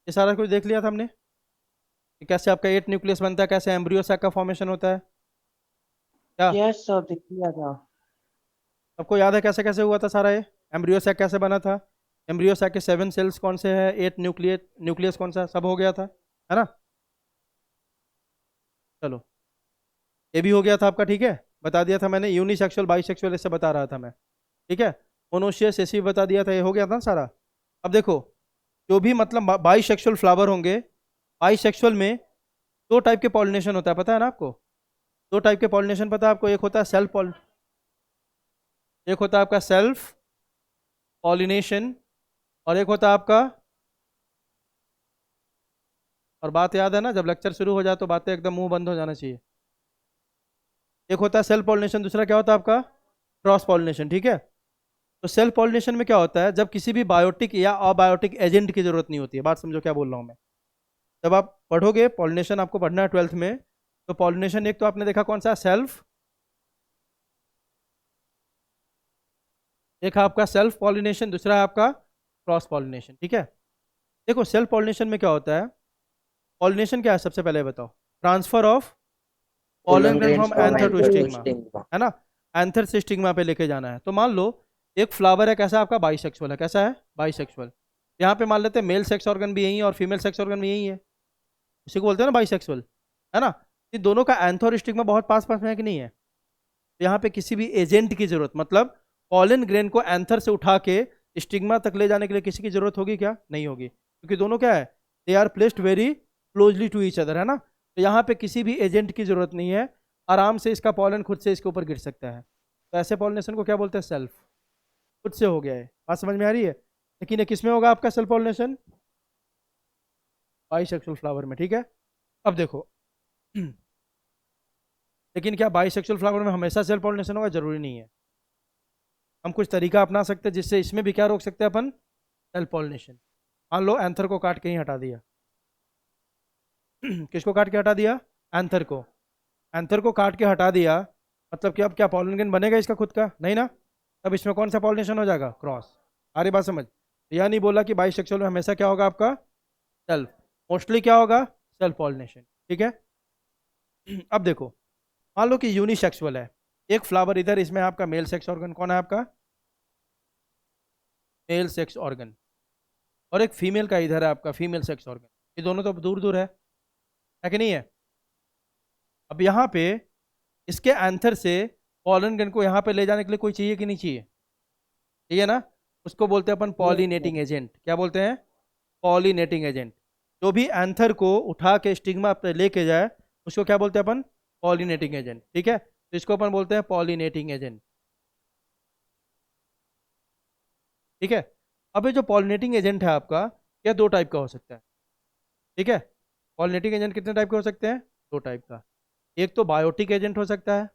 ये सारा कुछ देख लिया था हमने कि कैसे आपका 8 न्यूक्लियस बनता है, कैसे एम्ब्रियो सैक का फॉर्मेशन होता है। क्या यस सर, देख लिया था। सबको याद है कैसे कैसे हुआ था सारा ये? एम्ब्रियो सैक कैसे बना था? एम्ब्रियो सैक के 7 सेल्स कौन से हैं, 8 न्यूक्लियस न्यूक्लियस कौन सा, सब हो गया था, है ना? चलो, ये भी हो गया था आपका, ठीक है। बता दिया था मैंने, यूनिसेक्सुअल बाईसेक्सुअल इससे बता रहा था मैं, ठीक है। मोनोशियस ऐसे भी बता दिया था, ये हो गया था सारा। अब देखो, जो भी मतलब बाईसेक्सुअल फ्लावर होंगे, बाईसेक्सुअल में दो टाइप के पॉलिनेशन होता है, पता है ना आपको? दो टाइप के पॉलिनेशन पता है आपको? एक होता है सेल्फ पॉल, एक होता है आपका सेल्फ पॉलिनेशन, और एक होता है आपका, और बात याद है ना, जब लेक्चर शुरू हो जाए तो बातें एकदम मुंह बंद हो जाना चाहिए। एक होता है सेल्फ पॉलिनेशन, दूसरा क्या होता है आपका? क्रॉस पॉलिनेशन, ठीक है। तो सेल्फ पॉलिनेशन में क्या होता है, जब किसी भी बायोटिक या अबायोटिक एजेंट की जरूरत नहीं होती है। बात समझो क्या बोल रहा हूँ मैं। जब आप पढ़ोगे पॉलिनेशन, आपको पढ़ना है 12th में, तो पॉलिनेशन एक तो आपने देखा कौन सा, सेल्फ, एक है आपका सेल्फ पॉलिनेशन, दूसरा है आपका क्रॉस पॉलिनेशन, ठीक है। देखो सेल्फ पॉलिनेशन में क्या होता है, पॉलिनेशन क्या है सबसे पहले बताओ? Transfer of pollen pollen grain grains from from anther to anther to stigma, stigma. है ना? एंथर से स्टिग्मा पे लेके जाना है। तो मान लो एक फ्लावर है, कैसा आपका, बाइसेक्सुअल है, कैसा है, बाइसेक्सुअल। यहाँ पे मान लेते हैं मेल सेक्स ऑर्गन भी यही है और फीमेल सेक्स ऑर्गन भी यही है, उसी को बोलते हैं ना बाइसेक्सुअल, है ना? इन दोनों का एंथर और स्टिग्मा बहुत पास पास में है कि नहीं है? तो यहाँ पे किसी भी एजेंट की जरूरत, मतलब पॉलन ग्रेन को एंथर से उठा के स्टिग्मा तक ले जाने के लिए किसी की जरूरत होगी क्या? नहीं होगी, क्योंकि दोनों क्या है, they are placed very closely to each other, है ना? तो यहाँ पे किसी भी एजेंट की जरूरत नहीं है, आराम से इसका पॉलन खुद से इसके ऊपर गिर सकता है। तो ऐसे पॉलिनेशन को क्या बोलते हैं, सेल्फ, खुद से हो गया है। बात समझ में आ रही है? लेकिन ये किस में होगा आपका सेल्फ पॉलिनेशन? बाइसेक्सुअल फ्लावर में, ठीक है। अब देखो लेकिन क्या बाइसेक्सुअल फ्लावर में हमेशा सेल्फ पॉलिनेशन होगा? जरूरी नहीं है। हम कुछ तरीका अपना सकते हैं जिससे इसमें भी क्या रोक सकते हैं अपन, सेल्फ पॉलिनेशन। मान लो एंथर को काट के ही हटा दिया किसको काट के हटा दिया? एंथर को। एंथर को काट के हटा दिया, मतलब कि अब क्या पॉलन ग्रेन बनेगा इसका खुद का? नहीं ना। तब इसमें कौन सा पॉलिनेशन हो जाएगा? क्रॉस। आ रही बात समझ? यह नहीं बोला कि बाइसेक्सुअल में हमेशा क्या होगा आपका, सेल्फ, मोस्टली क्या होगा, सेल्फ पॉलिनेशन, ठीक है। अब देखो, मान लो कि यूनिसेक्सुअल है, एक फ्लावर इधर, इसमें आपका मेल सेक्स ऑर्गन कौन है आपका, मेल सेक्स ऑर्गन, और एक फीमेल का इधर है आपका फीमेल सेक्स ऑर्गन। ये दोनों तो दूर दूर है कि नहीं है? अब यहाँ पे इसके एंथर से पॉलन ग्रेन को यहाँ पे ले जाने के लिए कोई चाहिए कि नहीं चाहिए? चाहिए ना। उसको बोलते हैं अपन यस पॉलिनेटिंग सर। एजेंट। क्या बोलते हैं? Pollinating agent. जो भी एंथर को उठा के स्टिग्मा पे लेके जाए, उसको क्या बोलते हैं अपन? पॉलिनेटिंग एजेंट, ठीक है। तो इसको अपन बोलते हैं पॉलिनेटिंग एजेंट, ठीक है। अब ये जो पॉलिनेटिंग एजेंट है आपका, यह दो टाइप का हो सकता है, ठीक है। पॉलिनेटिंग एजेंट कितने टाइप के हो सकते हैं? दो टाइप का। एक तो बायोटिक एजेंट हो सकता है,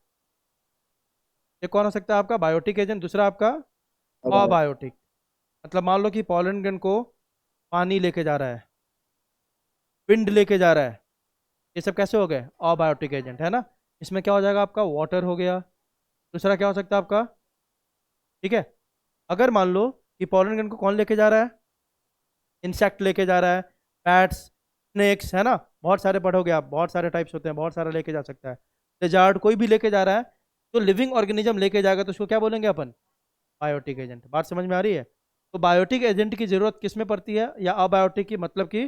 एक कौन हो सकता है आपका, बायोटिक एजेंट, दूसरा आपका अब आया। अबायोटिक। मतलब मान लो कि पॉलन ग्रेन को पानी लेके जा रहा है, विंड लेके जा रहा है, ये सब कैसे हो गए, अबायोटिक एजेंट, है ना। इसमें क्या हो जाएगा आपका, वाटर हो गया। दूसरा क्या हो सकता है आपका, ठीक है। अगर मान लो कि पॉलन ग्रेन को कौन लेके जा रहा है, इंसेक्ट लेके जा रहा है, बैट्स, स्नेक्स, है ना, बहुत सारे पढ़ोगे आप, बहुत सारे टाइप्स होते हैं, बहुत सारा लेके जा सकता है। लिजार्ड, कोई भी लेके जा रहा है, तो लिविंग ऑर्गेनिज्म लेके जाएगा तो उसको क्या बोलेंगे अपन, बायोटिक एजेंट। बात समझ में आ रही है? तो बायोटिक एजेंट की जरूरत किस में पड़ती है, या अबायोटिक की, मतलब कि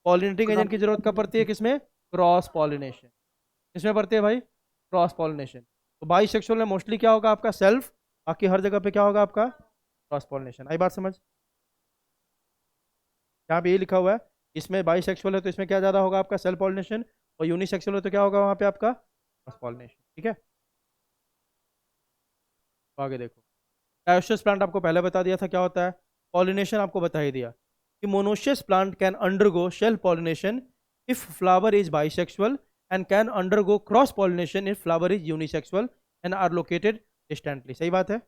पॉलिनेटिंग एजेंट की जरूरत कब पड़ती है, किसमें, क्रॉस पॉलिनेशन। किसमें पड़ती है भाई, क्रॉस पॉलिनेशन। तो बाईसेक्सुअल में मोस्टली क्या होगा आपका, सेल्फ, बाकी हर जगह पे क्या होगा आपका, क्रॉस पॉलिनेशन। आई बात समझ? यहाँ पे ये लिखा हुआ है, इसमें बाईसेक्सुअल है तो इसमें क्या ज़्यादा होगा आपका, सेल्फ पॉलिनेशन, और यूनिसेक्सुअल है तो क्या होगा वहाँ पे आपका, क्रॉस पॉलिनेशन, ठीक है। तो आगे देखो, डायोसियस प्लांट आपको पहले बता दिया था क्या होता है, पॉलिनेशन आपको बता ही दिया कि monoecious plant can undergo self pollination if flower is bisexual, and can undergo cross pollination if flower is unisexual and are located distantly. सही बात है।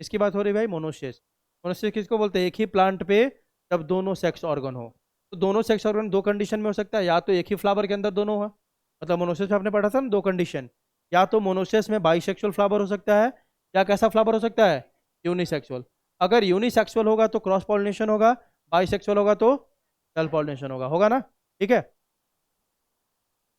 इसकी बात हो रही है भाई, मोनोशियस। मोनोशियस किसको बोलते हैं, एक ही प्लांट पे जब दोनों सेक्स ऑर्गन हो। तो दोनों सेक्स ऑर्गन दो कंडीशन में हो सकता है, या तो एक ही फ्लावर के अंदर दोनों हो, मतलब मोनोशियस में आपने पढ़ा था ना दो कंडीशन, या तो मोनोशियस में बाइसेक्सुअल फ्लावर हो सकता है, या कैसा फ्लावर हो सकता है, यूनिसेक्सुअल। अगर यूनिसेक्सुअल होगा तो क्रॉस पॉलिनेशन होगा, बाइसेक्सुअल होगा तो सेल्फ पॉलिनेशन होगा ना, ठीक है।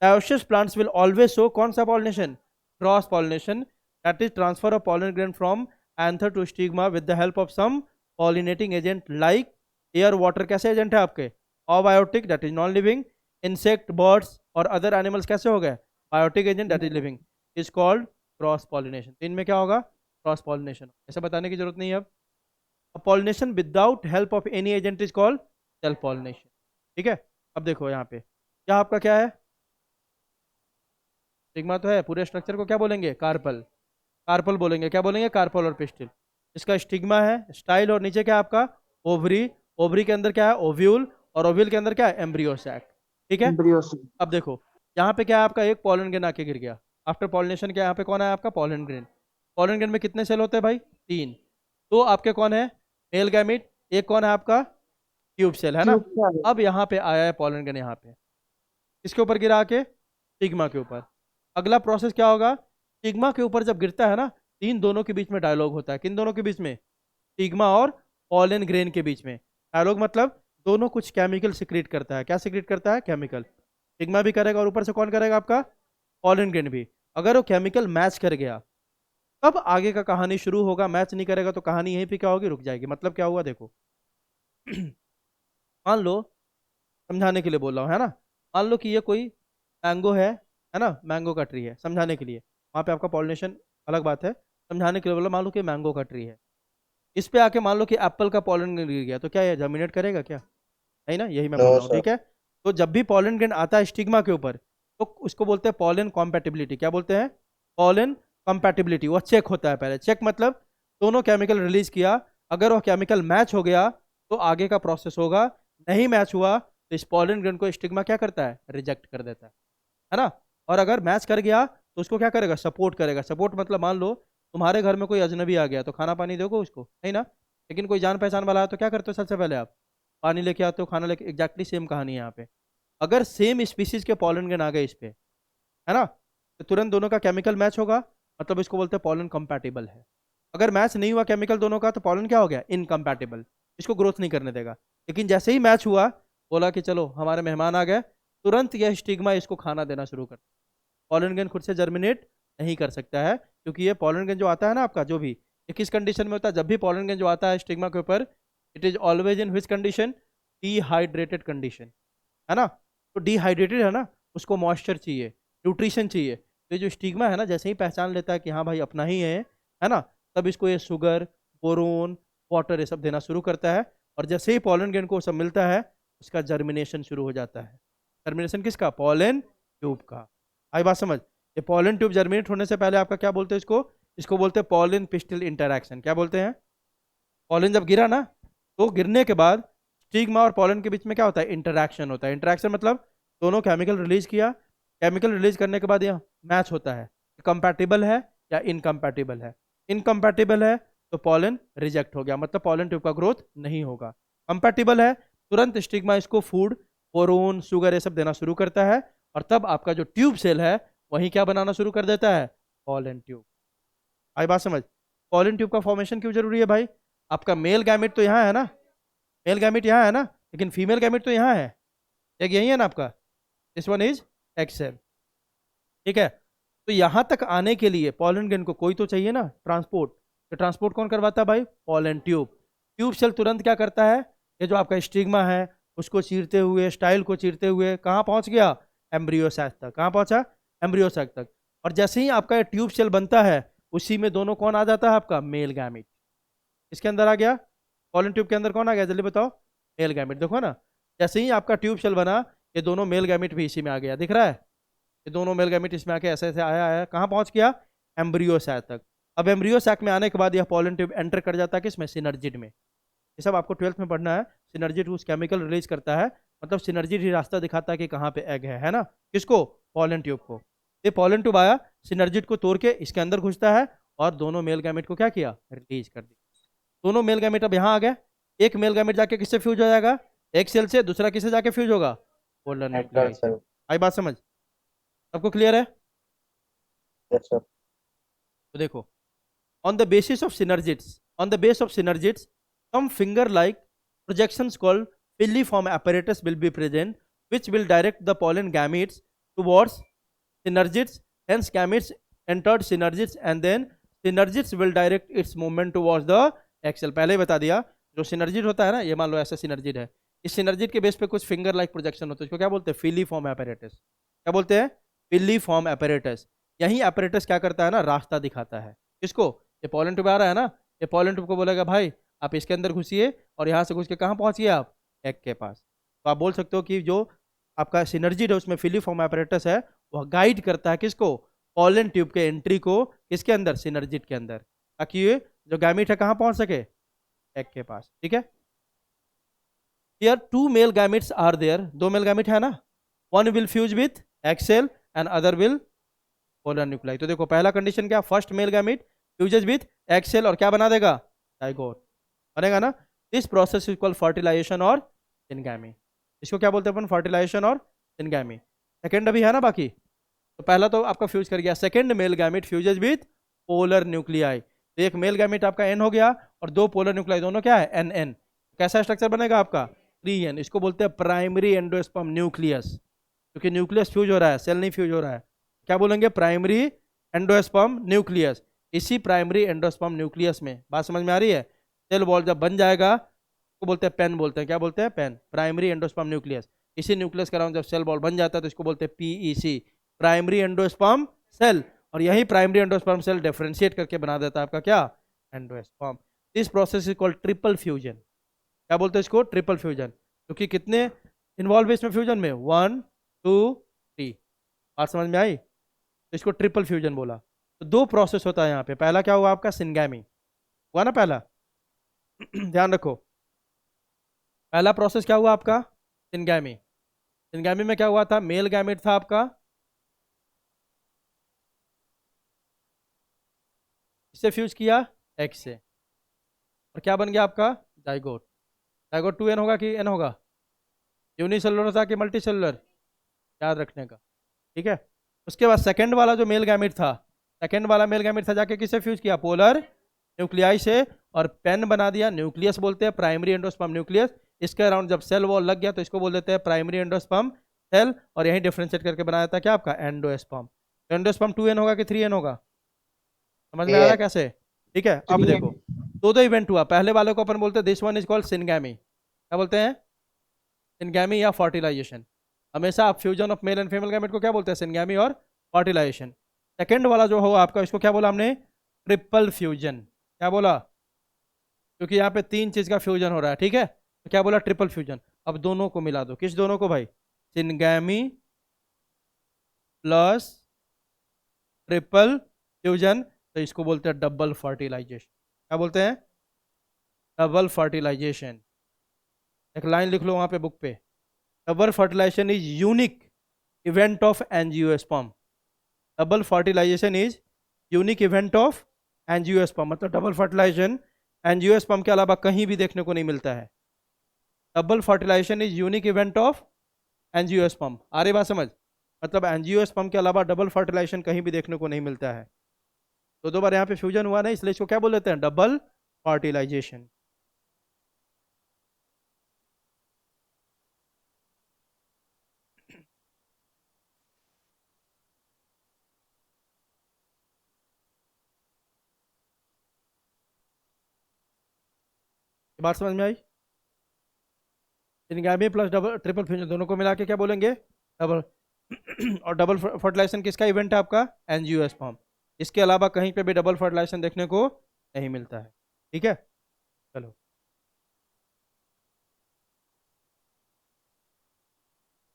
Dioecious plants will always show कौन सा pollination, cross pollination, that is transfer of pollen grain from anther to stigma with the help of some pollinating agent like air, water। कैसे agent है आपके, abiotic that is non living, insect, birds और other animals कैसे हो गए, biotic agent that is living, is called cross pollination। तो इनमें क्या होगा, क्रॉस pollination। ऐसा बताने की जरूरत नहीं है अब। pollination without help of any agent is called self pollination, ठीक है। अब देखो यहाँ पे क्या आपका क्या है, स्टिग्मा तो है, पूरे स्ट्रक्चर को क्या बोलेंगे, कार्पल, कार्पल बोलेंगे, क्या बोलेंगे, कार्पल और पिस्टिल। इसका स्टिग्मा है, स्टाइल, और नीचे क्या है आपका, ओवरी, ओवरी के अंदर क्या है, ओव्यूल, और ओव्यूल के अंदर क्या है, एम्ब्रियो सैक, ठीक है। एम्ब्रियोस। अब देखो यहाँ पे क्या है आपका, एक पॉलन ग्रेन आके गिर गया, आफ्टर पॉलिनेशन क्या यहाँ पे कौन है आपका, पॉलन ग्रेन। पॉलन ग्रेन में कितने सेल होते हैं भाई, 3। तो आपके कौन है, मेल गैमिट, एक कौन है आपका, ट्यूब सेल, है ना। ट्यूब से आगे। अब यहाँ पे आया है पॉलन ग्रेन, यहाँ पे किसके ऊपर गिरा के, स्टिग्मा के ऊपर। अगला प्रोसेस क्या होगा, स्टिग्मा के ऊपर जब गिरता है ना, तीन दोनों के बीच में डायलॉग होता है, किन दोनों के बीच में, स्टिग्मा और पॉलन ग्रेन के बीच में। डायलॉग मतलब दोनों कुछ केमिकल सिक्रीट करता है, क्या सिक्रीट करता है, केमिकल। स्टिग्मा भी करेगा और ऊपर से कौन करेगा आपका, पॉलन ग्रेन भी। अगर वो केमिकल मैच कर गया तब आगे का कहानी शुरू होगा, मैच नहीं करेगा तो कहानी यहीं पे क्या होगी, रुक जाएगी। मतलब क्या हुआ देखो मान लो, समझाने के लिए बोल रहा हूँ, है ना। मान लो कि ये कोई मैंगो है ना, मैंगो का ट्री है, समझाने के लिए। वहाँ पे आपका पॉलिनेशन अलग बात है, समझाने के लिए बोला, मान लो कि मैंगो का ट्री है, इस पे आके मान लो कि एप्पल का पॉलन गिर गया, तो क्या ये जर्मिनेट करेगा क्या, नहीं ना, यही मैं नो बोल रहा हूँ, सर। ठीक है। तो जब भी पॉलन ग्रेन आता है स्टिग्मा के ऊपर, तो उसको बोलते हैं पॉलन कॉम्पैटिबिलिटी। क्या बोलते हैं, पॉलन कॉम्पैटिबिलिटी। वो चेक होता है पहले, चेक मतलब दोनों केमिकल रिलीज किया, अगर वो केमिकल मैच हो गया तो आगे का प्रोसेस होगा, नहीं मैच हुआ तो इस पॉलन ग्रेन को स्टिग्मा क्या करता है, रिजेक्ट कर देता है ना। और अगर मैच कर गया तो उसको क्या करेगा, सपोर्ट करेगा। सपोर्ट मतलब मान लो तुम्हारे घर में कोई अजनबी आ गया तो खाना पानी दोगे उसको, नहीं ना। लेकिन कोई जान पहचान वाला है तो क्या करते हो, सबसे पहले आप पानी लेके आते हो, खाना लेके। एग्जैक्टली सेम कहानी है यहाँ पे। अगर सेम स्पीसीज के पॉलन ग्रेन आ गए इस पे, है ना, तो तुरंत दोनों का केमिकल मैच होगा, मतलब इसको बोलते हैं पॉलन कंपैटिबल है। अगर मैच नहीं हुआ केमिकल दोनों का, तो पॉलन क्या हो गया, इनकम्पैटिबल, इसको ग्रोथ नहीं करने देगा। लेकिन जैसे ही मैच हुआ, बोला कि चलो हमारे मेहमान आ गए, तुरंत यह स्टिग्मा इसको खाना देना शुरू कर। पॉलन ग्रेन खुद से जर्मिनेट नहीं कर सकता है, क्योंकि ये पॉलन ग्रेन जो आता है ना आपका, जो भी ये किस कंडीशन में होता है, जब भी पॉलन ग्रेन जो आता है स्टिग्मा के ऊपर, it is always in which condition, dehydrated condition, है ना। तो डिहाइड्रेटेड है ना, उसको मॉइस्चर चाहिए, न्यूट्रिशन चाहिए। तो ये जो स्टिग्मा है ना, जैसे ही पहचान लेता है कि हाँ भाई अपना ही है ना, तब इसको ये शुगर, बोरोन, वाटर ये सब देना शुरू करता है। और जैसे ही पॉलन ग्रेन को सब मिलता है, उसका जर्मिनेशन शुरू हो जाता है। जर्मिनेशन किसका, पॉलन ट्यूब का। आई बात समझ। ये पॉलन ट्यूब जर्मिनेट होने से पहले आपका क्या बोलते हैं इसको, इसको बोलते हैं पॉलन पिस्टिल इंटरैक्शन। क्या बोलते हैं, पॉलन जब गिरा ना, तो गिरने के बाद स्टिग्मा और पॉलन के बीच में क्या होता है, इंटरैक्शन होता है। इंटरैक्शन मतलब दोनों केमिकल रिलीज किया, केमिकल रिलीज करने के बाद यह मैच होता है, कंपैटिबल है या इनकम्पैटिबल है। इनकम्पैटिबल है तो पॉलन रिजेक्ट हो गया, मतलब पॉलन ट्यूब का ग्रोथ नहीं होगा। कंपैटिबल है, तुरंत स्टिग्मा इसको फूड, पोरोन, शुगर ये सब देना शुरू करता है, और तब आपका जो ट्यूब सेल है वही क्या बनाना शुरू कर देता है, पॉलन ट्यूब। आई बात समझ। पॉलन ट्यूब का फॉर्मेशन क्यों जरूरी है भाई, आपका मेल गैमेट तो यहाँ है ना, मेल गैमेट यहाँ है ना, लेकिन फीमेल गैमेट तो यहाँ है, एक यही है ना आपका, दिस वन इज एक्सेल, ठीक है। तो यहाँ तक आने के लिए पॉलन ग्रेन को कोई तो चाहिए ना, ट्रांसपोर्ट। तो ट्रांसपोर्ट कौन करवाता है भाई, पॉलन ट्यूब। ट्यूब सेल तुरंत क्या करता है, ये जो आपका स्टिग्मा है उसको चीरते हुए, स्टाइल को चीरते हुए कहाँ पहुँच गया, एम्ब्रियो सैक तक। कहाँ पहुँचा, एम्ब्रियो सैक तक। और जैसे ही आपका ये ट्यूब सेल बनता है, उसी में दोनों कौन आ जाता है आपका, मेल गैमेट। इसके अंदर आ गया, पॉलन ट्यूब के अंदर कौन आ गया, जल्दी बताओ, मेल गैमेट। देखो ना, जैसे ही आपका ट्यूब सेल बना, ये दोनों मेल गैमेट भी इसी में आ गया, दिख रहा है, ये दोनों मेल गैमेट इसमें आके ऐसे ऐसे आया आया, कहाँ पहुंच गया, एम्ब्रियो सैक तक। अब एम्ब्रियो सैक में आने के बाद यह पॉलन ट्यूब एंटर कर जाता है किसमें, सिनर्जिड में। ये सब आपको 12th में पढ़ना है। सिनर्जिड उस केमिकल रिलीज करता है, मतलब सिनर्जिड ही रास्ता दिखाता है कि कहाँ पे एग है ना, किसको, पॉलन ट्यूब को। ये पॉलन ट्यूब आया, सिनर्जिड को तोड़ के इसके अंदर घुसता है, और दोनों मेल गैमेट को क्या किया, रिलीज कर दिया। दोनों मेल गैमेट अब यहाँ आ गए। एक मेल गैमेट जाके किससे फ्यूज हो जाएगा, एक सेल से, दूसरा किससे जाके फ्यूज होगा, पोलर न्यूक्लियाई से। आई बात समझ, सबको क्लियर है। Yes sir. तो देखो, on the basis of synergids, on the base of synergids, some finger like projections called filiform apparatus will be present, which will direct the pollen gametes towards synergids. Hence, gametes entered synergids, and then synergids will direct its movement towards the axil. पहले ही बता दिया, जो synergid होता है ना, ये मान लो ऐसा synergid है, इस synergid के बेस पे कुछ फिंगर लाइक प्रोजेक्शन होता है, इसको क्या बोलते हैं? Filiform apparatus. क्या बोलते हैं? Filiform apparatus. यही apparatus क्या करता है ना, रास्ता दिखाता है किसको? ये पॉलन ट्यूब आ रहा है ना, ये पॉलन ट्यूब को बोलेगा भाई आप इसके अंदर घुसिए, और यहाँ से घुस के कहाँ पहुँच गए आप? एग के पास. तो आप बोल सकते हो कि जो आपका सिनर्जिड है उसमें फिलीफॉर्म apparatus है, वह गाइड करता है किसको? पॉलन ट्यूब के एंट्री को किसके अंदर? सिनर्जिड के अंदर, ताकि ये जो गैमीट है कहाँ पहुंच सके? एग के पास. ठीक है. Here two male gametes are there, दो मेल गैमिट है ना, one will fuse with egg cell and other will polar nuclei. तो देखो पहला कंडीशन क्या? First male gamete fuses with egg cell और क्या बना देगा? जाइगोट बनेगा ना. This process is called fertilisation और सिनगैमी. इसको क्या बोलते हैं अपन? फर्टिलाइजेशन और सिनगैमी. सेकेंड अभी है ना बाकी. तो पहला तो आपका फ्यूज कर गया. Second mail gamete fuses with polar nuclei. तो एक मेल गैमिट आपका एन हो गया और दो पोलर न्यूक्लियाई, दोनों क्या है? N N. कैसा स्ट्रक्चर बनेगा आपका? 3n. इसको बोलते हैं प्राइमरी एंडोस्पर्म न्यूक्लियस, क्योंकि न्यूक्लियस फ्यूज हो रहा है, सेल नहीं फ्यूज हो रहा है. क्या बोलेंगे? Primary endosperm nucleus. इसी प्राइमरी एंडोस्पर्म न्यूक्लियस में, बात समझ में आ रही है? सेल वॉल जब बन जाएगा उसको बोलते हैं पेन, बोलते हैं क्या बोलते हैं? पेन. Primary endosperm nucleus. इसी न्यूक्लियस का राउंड जब सेल वॉल बन जाता है तो इसको बोलते हैं पीईसी, प्राइमरी एंडोस्पर्म सेल. और यही प्राइमरी एंडोस्पर्म सेल डिफरेंशिएट करके बना देता है आपका क्या? Endosperm. This process is called triple fusion. क्या बोलते हैं इसको? Triple fusion. क्योंकि कितने इन्वॉल्व है इसमें फ्यूजन में? 1 2 3. बात समझ में आई? तो इसको ट्रिपल फ्यूजन बोला. तो दो प्रोसेस होता है यहाँ पे. पहला क्या हुआ आपका? सिनगैमी हुआ ना पहला. ध्यान रखो, पहला प्रोसेस क्या हुआ आपका? सिनगैमी. सिनगैमी में क्या हुआ था? मेल गैमेट था आपका, इससे फ्यूज किया एग से, और क्या बन गया आपका? जाइगोट. जाइगोट 2n होगा कि n होगा? यूनिसेलुलर था कि मल्टी सेलुलर? याद रखने का. ठीक है. उसके बाद सेकंड वाला जो मेल गैमेट था, सेकंड वाला मेल गैमेट था जाके किससे फ्यूज किया? पोलर न्यूक्लियाई से, और पेन बना दिया. न्यूक्लियस बोलते हैं प्राइमरी एंडोस्पर्म न्यूक्लियस. इसके अराउंड जब सेल वॉल लग गया तो इसको बोल देते हैं प्राइमरी एंडोस्पर्म सेल, और यही डिफरेंशिएट करके बनाया था क्या आपका? एंडोस्पर्म. एंडोस्पर्म 2n होगा कि 3n होगा? समझ में आ रहा है कैसे? ठीक है. अब देखो दो इवेंट हुआ. पहले वाले को अपन बोलते हैं this one is called syngamy. क्या बोलते हैं? सिनगैमी या फर्टिलाइजेशन. हमेशा आप fusion of male and female gamete को क्या बोलते हैं? सिनगैमी और फर्टिलाइजेशन. सेकेंड वाला जो हो आपका, इसको क्या बोला हमने? Triple fusion. क्या बोला? क्योंकि यहाँ पे तीन चीज का फ्यूजन हो रहा है. ठीक है. तो क्या बोला? Triple fusion. अब दोनों को मिला दो. किस दोनों को भाई? Syngamy plus triple fusion. तो इसको बोलते हैं डबल फर्टिलाइजेशन. क्या बोलते हैं? Double fertilisation. एक लाइन लिख लो वहां पे बुक पे. Double fertilisation is unique event of angiosperm. Double fertilisation is unique event of angiosperm. मतलब डबल फर्टिलाइजेशन एंजियोस्पर्म के अलावा कहीं भी देखने को नहीं मिलता है. Double fertilisation is unique event of angiosperm. आ रही बात समझ? मतलब एंजियोस्पर्म के अलावा डबल फर्टिलाइजेशन कहीं भी देखने को नहीं मिलता है. तो दो बार यहाँ पे फ्यूजन हुआ ना, इसलिए इसको क्या बोल देते हैं? Double fertilisation. बात समझ में आई? Syngamy plus double triple fusion दोनों को मिला के क्या बोलेंगे? डबल. और डबल फर्टिलाइजेशन किसका इवेंट है आपका? एंजियोस्पर्म. इसके अलावा कहीं पे भी डबल फर्टिलाइजेशन देखने को नहीं मिलता है. ठीक है. चलो.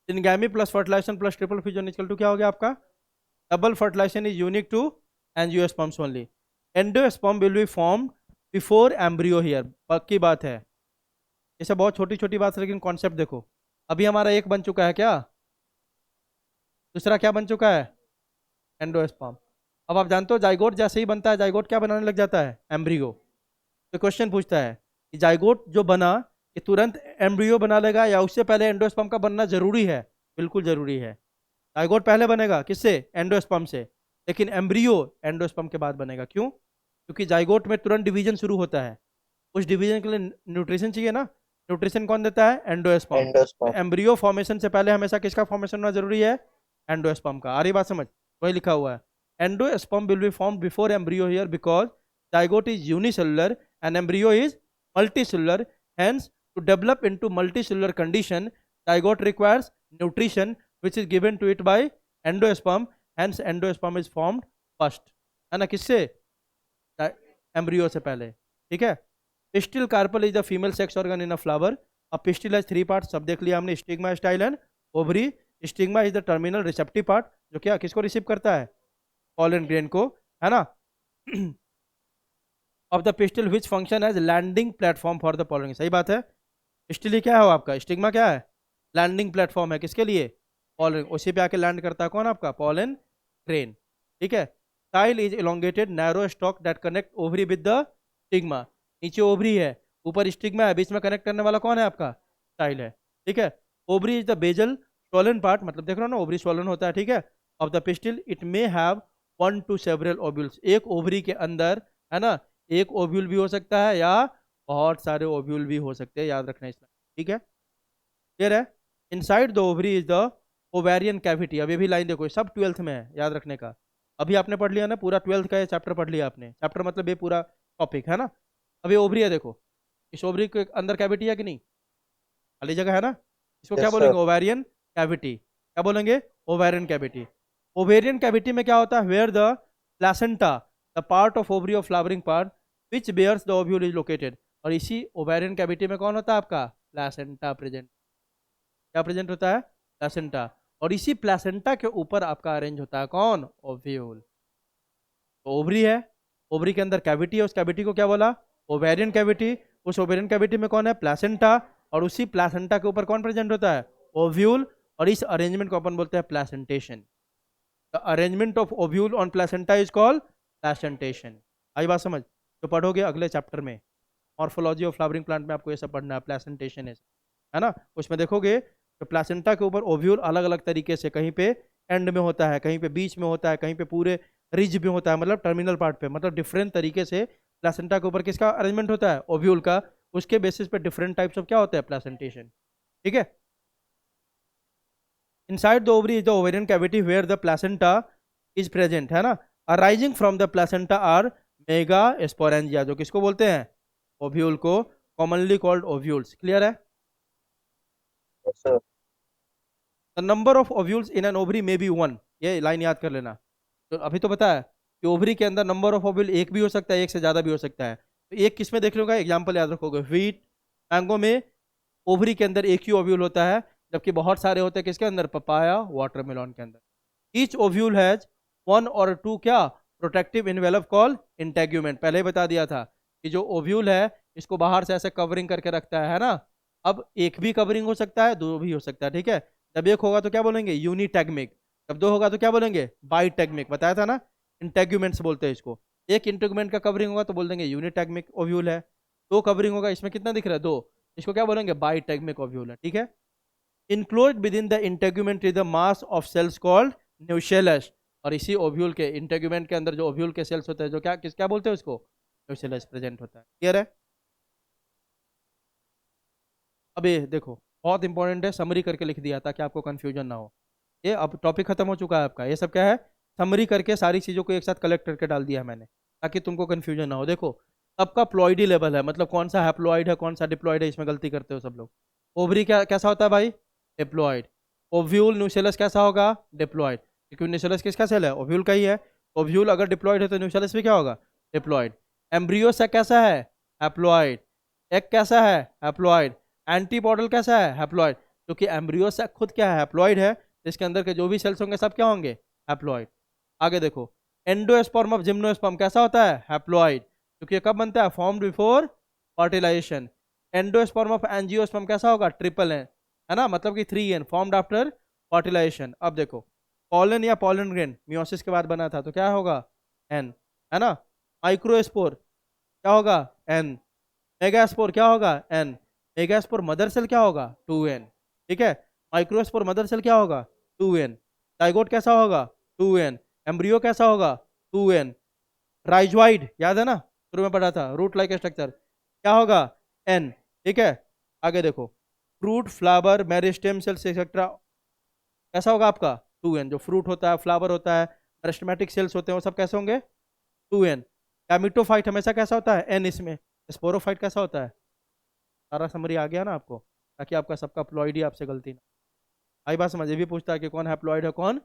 Syngamy plus fertilisation plus triple fusion equal to क्या हो गया आपका? Double fertilisation is unique to angiosperms only. Endosperm will be form before embryo here. पक्की बात है. ये सब बहुत छोटी छोटी बात है, लेकिन कॉन्सेप्ट देखो. अभी हमारा एक बन चुका है क्या? दूसरा क्या बन चुका है? एंडोस्पर्म. अब आप जानते हो जाइगोट जैसे ही बनता है, जाइगोट क्या बनाने लग जाता है? एम्ब्रियो. तो क्वेश्चन पूछता है कि जाइगोट जो बना ये तुरंत एम्ब्रियो बना लेगा या उससे पहले एंडोस्पर्म का बनना जरूरी है? बिल्कुल जरूरी है. जाइगोट पहले बनेगा किससे? एंडोस्पर्म से. लेकिन एम्ब्रियो एंडोस्पर्म के बाद बनेगा. क्यों? क्योंकि जाइगोट में तुरंत डिवीजन शुरू होता है. उस डिवीजन के लिए न्यूट्रिशन चाहिए ना. न्यूट्रिशन कौन देता है? एंडोस्पर्म। एंडोस्पर्म। एम्ब्रियो फॉर्मेशन से पहले हमेशा किसका फॉर्मेशन होना जरूरी है? एंडोस्पर्म का। आ रही बात समझ? वही लिखा हुआ है, endosperm will be form before embryo here because zygote is unicellular and embryo is multicellular, hence to develop into multicellular condition zygote requires nutrition which is given to it by endosperm, hence endosperm is formed first, है ना? किससे? Embryo से पहले, ठीक है। Pistil carpel is the female sex organ in a flower. अब pistil has 3 part, सब देख लिया हमने, stigma, style and ovary. Stigma is the terminal receptive part, जो क्या किसको रिसीव करता है? पॉलन ग्रेन को, है ना? Of the pistil which function as landing platform for the pollen. सही बात है। पिस्टिल क्या है आपका? स्टिग्मा क्या है? लैंडिंग प्लेटफॉर्म है, किसके लिए? पॉलन। उसी पे आके लैंड करता है कौन? आपका पॉलन ग्रेन, ठीक है। Style is elongated narrow stock that connect ovary with the stigma. नीचे ओवरी है, ऊपर स्टिग्मा है, बीच में कनेक्ट करने वाला कौन है? आपका स्टाइल है, ठीक है। Ovary is the basal swollen part, मतलब देख रहे हो ना, ओवरी स्वॉलन होता है, ठीक है। Of the pistil it may have 1 to several ovules. एक ओवरी के अंदर, है ना, एक ओव्यूल भी हो सकता है या बहुत सारे ओव्यूल भी हो सकते हैं, याद रखना इसमें, ठीक है। क्लियर है? Inside the ovary is the ovarian cavity. अब ये भी लाइन देखो, सब 12th में है, याद रखने का। अभी आपने पढ़ लिया ना, पूरा 12th का ये चैप्टर पढ़ लिया आपने। चैप्टर मतलब ये पूरा टॉपिक, है ना। अब ये ओवरी है, देखो इस ओवरी के अंदर कैविटी है कि नहीं? खाली जगह है ना। इसको क्या यस बोलेंगे? सर। Ovarian cavity. क्या बोलेंगे? Ovarian cavity. ओवेरियन कैविटी में क्या होता है? Where the placenta, the part of ovary of flowering part which bears the ovule is located. और इसी ओवेरियन कैविटी में कौन होता है? आपका प्लेसेंटा प्रेजेंट। क्या प्रेजेंट होता है? प्लेसेंटा। और इसी प्लेसेंटा के ऊपर आपका अरेंज होता है कौन? ओव्यूल। तो ओवरी है, ओवरी के अंदर कैविटी है, उस कैविटी को क्या बोला? Ovarian cavity. उस ओवेरियन कैविटी में कौन है? प्लेसेंटा। और उसी प्लेसेंटा के ऊपर कौन प्रेजेंट होता है? ओव्यूल। और इस अरेंजमेंट को अपन बोलते हैं placentation. The arrangement of ovule on placenta is called placentation. आई बात समझ? तो पढ़ोगे अगले चैप्टर में, मॉर्फोलॉजी ऑफ फ्लावरिंग प्लांट में आपको ये सब पढ़ना है, प्लेसेंटेशन है ना। उसमें देखोगे तो प्लेसेंटा के ऊपर ओव्यूल अलग अलग तरीके से, कहीं पे एंड में होता है, कहीं पे बीच में होता है, कहीं पे पूरे रिज में होता है, मतलब टर्मिनल पार्ट पे, मतलब डिफरेंट तरीके से प्लेसेंटा के ऊपर किसका अरेंजमेंट होता है? ओव्यूल का। उसके बेसिस पे डिफरेंट टाइप्स ऑफ क्या होता है? प्लेसेंटेशन, ठीक है। Inside the ovary is the ovarian cavity where the placenta is present, है ना। Arising from the placenta are megasporangia, जो किसको बोलते हैं? ओव्यूल को, कॉमनली कॉल्ड ओव्यूल्स। क्लियर है? Yes sir. The number of ovules in an ovary may be 1। ये line याद कर लेना। तो अभी तो पता है कि ओवरी के अंदर नंबर ऑफ ओव्यूल एक भी हो सकता है, एक से ज़्यादा भी हो सकता है। तो एक किस में देख लूँगा? एग्जाम्पल याद रखोगे, व्हीट, मैंगो में ओवरी के अंदर एक ही ओव्यूल होता है, जबकि बहुत सारे होते हैं किसके अंदर? पपाया, वाटरमेलन के अंदर। ईच ओव्यूल हैज 1 or 2 क्या? Protective envelope call integument. पहले ही बता दिया था कि जो ओव्यूल है इसको बाहर से ऐसे कवरिंग करके रखता है ना। अब एक भी कवरिंग हो सकता है, 2 भी हो सकता है, ठीक है। जब एक होगा तो क्या बोलेंगे? यूनिटैगमिक। जब 2 होगा तो क्या बोलेंगे? बाइटैगमिक। बताया था ना, इंटेग्यूमेंट्स बोलते हैं इसको। एक इंटेग्यूमेंट का कवरिंग होगा तो बोल देंगे यूनिटैगमिक ओव्यूल है। 2 कवरिंग होगा, इसमें कितना दिख रहा है? 2। इसको क्या बोलेंगे? बाइटैगमिक ओव्यूल है, ठीक है। Enclosed within the integument is the mass of cells called nucellus. और इसी ओव्यूल के इंटेग्यूमेंट के अंदर जो ओव्यूल के सेल्स होते हैं, जो क्या बोलते हैं उसको? न्यूशेलस प्रेजेंट होता है। क्लियर है? अब ये देखो, बहुत इंपॉर्टेंट है, समरी करके लिख दिया ताकि आपको कंफ्यूजन ना हो। ये अब टॉपिक खत्म हो चुका है आपका। ये सब क्या है? समरी करके सारी चीज़ों को एक साथ कलेक्ट करके डाल दिया मैंने, ताकि तुमको कंफ्यूजन ना हो। देखो, सबका प्लॉइडी लेवल है, मतलब कौन सा हैप्लॉइड है, कौन सा डिप्लॉइड है, इसमें गलती करते हो सब लोग। ओवरी क्या कैसा होता है भाई? डिप्लॉइड। ओव्यूल न्यूसेलस कैसा होगा? डिप्लॉइड। क्योंकि न्यूसेलस किसका सेल है? ओव्यूल का ही है। ओव्यूल अगर डिप्लॉइड है तो न्यूसेलस भी क्या होगा? डिप्लॉइड। एम्ब्रियो से कैसा है? हैप्लॉइड। एग कैसा है? हैप्लॉइड। एंटीपॉडल कैसा है? हैप्लॉइड। क्योंकि एम्ब्रियो से खुद क्या है? हैप्लॉइड है। इसके अंदर के जो भी सेल्स होंगे सब क्या होंगे? हैप्लॉइड। आगे देखो, एंडोस्पर्म ऑफ जिम्नोस्पर्म कैसा होता है? हैप्लॉइड। क्योंकि ये कब बनता है? Formed before fertilization. Endosperm of angiosperm कैसा होगा? ट्रिपल है ना, मतलब कि 3N, फॉर्म्ड आफ्टर फर्टिलाइजेशन। अब देखो, पॉलन या पॉलन ग्रेन मियोसिस के बाद बना था तो क्या होगा? N, है ना। माइक्रोस्पोर क्या होगा? N। मेगास्पोर क्या होगा? N। मेगास्पोर मदर सेल क्या होगा? 2N, ठीक है। माइक्रोस्पोर मदर सेल क्या होगा? 2N। जाइगोट कैसा होगा? 2N। एम्ब्रियो कैसा होगा? 2N। राइजवाइड याद है ना, शुरू में पढ़ा था, रूट लाइक स्ट्रक्चर क्या होगा? N, ठीक है। आगे देखो, fruit, flower, meristem cells etcetera कैसा होगा आपका 2n। जो फ्रूट होता है, फ्लावर होता है, मेरिस्टेमेटिक सेल्स होते हैं, वो सब कैसे होंगे 2n। गैमेटोफाइट हमेशा कैसा होता है n। इसमें स्पोरोफाइट कैसा होता है, सारा समरी आ गया ना आपको, ताकि आपका सबका प्लॉइड ही आपसे गलती ना। आई बात समझ, ये भी पूछता है कि कौन हैप्लॉइड है कौन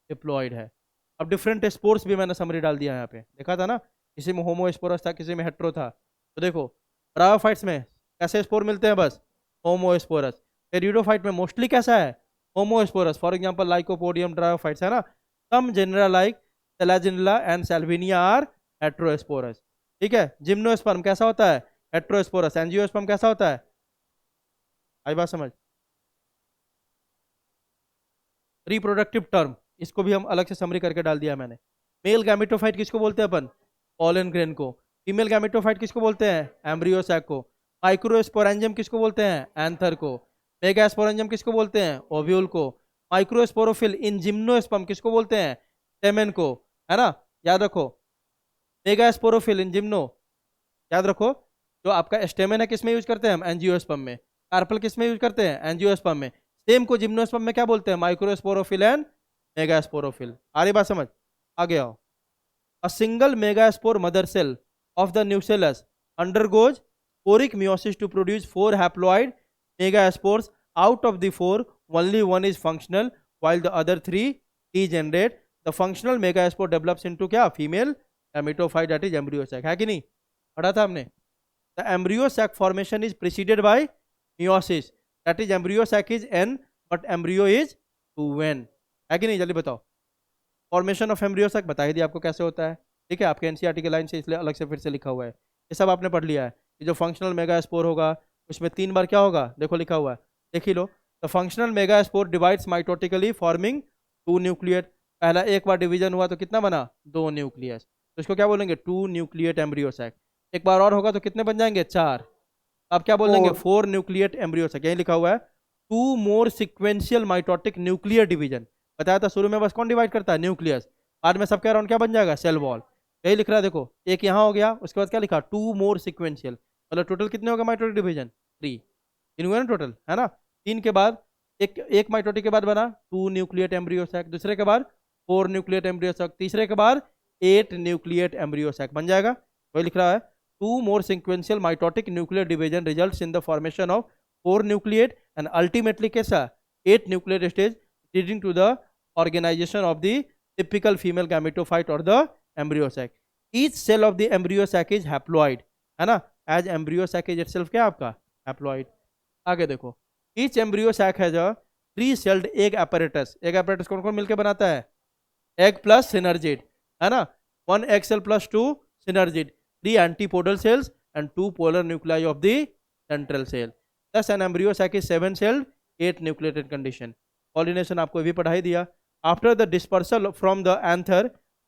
डिप्लॉइड है। अब डिफरेंट स्पोर्स भी मैंने समरी डाल दिया यहाँ पे, देखा था ना, किसी में होमोस्पोरस था, किसी में हेट्रो था। तो देखो ब्रायोफाइट्स में कैसे स्पोर मिलते हैं, बस होमोस्पोरस। टेरिडोफाइट में मोस्टली कैसा है homosporous, for example lycopodium dryopteris है ना। Some genera like selaginella and salvinia are heterosporous. ठीक है, जिम्नोस्पर्म कैसा होता है हेट्रोस्पोरस। एंजियोस्पर्म कैसा होता है, आई बात समझ। रिप्रोडक्टिव टर्म, इसको भी हम अलग से समरी करके डाल दिया मैंने। मेल गैमेटोफाइट किसको बोलते हैं अपन, पॉलन ग्रेन को। फीमेल गैमेटोफाइट किसको बोलते हैं, एम्ब्रियोसैक को। माइक्रोस्पोरेंजियम किसको बोलते हैं, एंथर को। मेगास्पोरेंजियम किसको बोलते हैं, ओव्यूल को। माइक्रोस्पोरोफिल इन जिम्नोस्पर्म किसको बोलते हैं, स्टेमेन को, है ना, याद रखो। मेगास्पोरोफिल इन जिम्नो, याद रखो। जो आपका स्टेमेन है किस में यूज करते हैं हम, एंजियोस्पर्म में। कार्पल किस में यूज करते हैं, एंजियोस्पर्म में। सेम को जिम्नोस्पर्म में क्या बोलते हैं, माइक्रोस्पोरोफिल एंड मेगास्पोरोफिल। आ रही बात समझ, आगे आओ। A single megaspore mother cell of the nucellus undergoes sporic meiosis to produce 4 haploid megaspores. Out of the 4, only one is functional while the other 3 degenerate. The functional megaspore develops into क्या, female gametophyte, that is embryo sac, है कि नहीं, पढ़ा था हमने। The embryo sac formation is preceded by meiosis, that is embryo sac is n but embryo is 2n, है कि नहीं, जल्दी बताओ। फॉर्मेशन ऑफ एम्ब्रियो sac बता ही दिया आपको कैसे होता है, ठीक है, आपके एनसीईआरटी के लाइन से, इसलिए अलग से फिर से लिखा हुआ है। ये सब आपने पढ़ लिया है। ये जो फंक्शनल मेगास्पोर होगा उसमें 3 बार क्या होगा, देखो लिखा हुआ है, देख ही लो। The functional megaspore divides mitotically forming 2 nuclei. पहला एक बार डिवीजन हुआ तो कितना बना, 2 न्यूक्लियस, तो इसको क्या बोलेंगे 2 न्यूक्लियट एम्ब्रियो sac। एक बार और होगा तो कितने बन जाएंगे, 4। अब क्या बोल देंगे, 4 न्यूक्लियट एम्ब्रियो sac। यही लिखा हुआ है 2 मोर सिक्वेंशियल माइटोटिक न्यूक्लियर डिवीजन। बताया था शुरू में बस कौन डिवाइड करता है, न्यूक्लियस। बाद में सबके अराउंड क्या बन जाएगा, सेल वॉल। यही लिख रहा है, देखो एक यहाँ हो गया, उसके बाद क्या लिखा 2 मोर सिक्वेंशियल, मतलब टोटल कितने होगा माइटोटिक डिवीजन, 3। 3 हुए ना टोटल, है ना। 3 के बाद एक माइटोटिक के बाद बना 2 न्यूक्लियट एम्ब्रियो sac, दूसरे के बाद 4 न्यूक्लियट एम्ब्रियो sac, तीसरे के बाद 8 न्यूक्लियट एम्ब्रियो sac बन जाएगा। वही लिख रहा है 2 more sequential mitotic nuclear division results in the formation of 4 nucleate and ultimately कैसा 8 nucleate stage leading to the organization of the typical female gametophyte or the embryo sac. Each cell of the embryo sac is haploid, है ना, as embryo sac is itself क्या आपका haploid। आगे देखो, each embryo sac has a 3-celled egg apparatus। egg apparatus कौन कौन मिलकर बनाता है, egg plus synergid, है ना, 1 egg cell plus 2 synergid, 3 antipodal cells and 2 polar nuclei of the central cell. Thus an embryo sac is 7-celled 8 nucleated condition। pollination आपको भी पढ़ाई दिया। After the dispersal from the anther,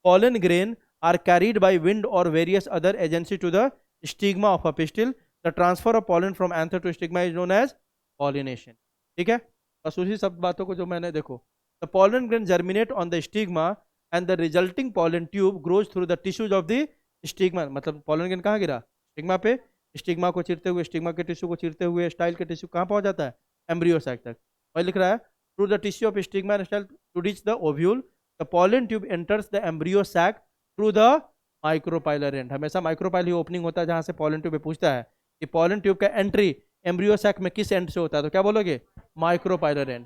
pollen grain are carried by wind or various other agency to the stigma of a pistil. The transfer of pollen from anther to stigma is known as pollination। ठीक है, बस उसी सब बातों को जो मैंने देखो, the pollen grain germinate on the stigma and the resulting pollen tube grows through the tissues of the stigma. मतलब पॉलन ग्रेन कहाँ गिरा, स्टिग्मा पे। स्टिग्मा को चीरते हुए, स्टिग्मा के टिश्यू को चीरते हुए स्टाइल के टिश्यू कहाँ पहुंच जाता है, एम्ब्रियो sac तक। वही लिख रहा है through the tissue of stigma and style to reach the ovule. The pollen tube enters the embryo sac through the micropylar end. हमेशा माइक्रोपाइल ही ओपनिंग होता है जहाँ से पॉलन ट्यूब पूछता है कि पॉलन ट्यूब का एंट्री एम्ब्रियो sac में किस एंड से होता है, तो क्या बोलोगे micropylar end.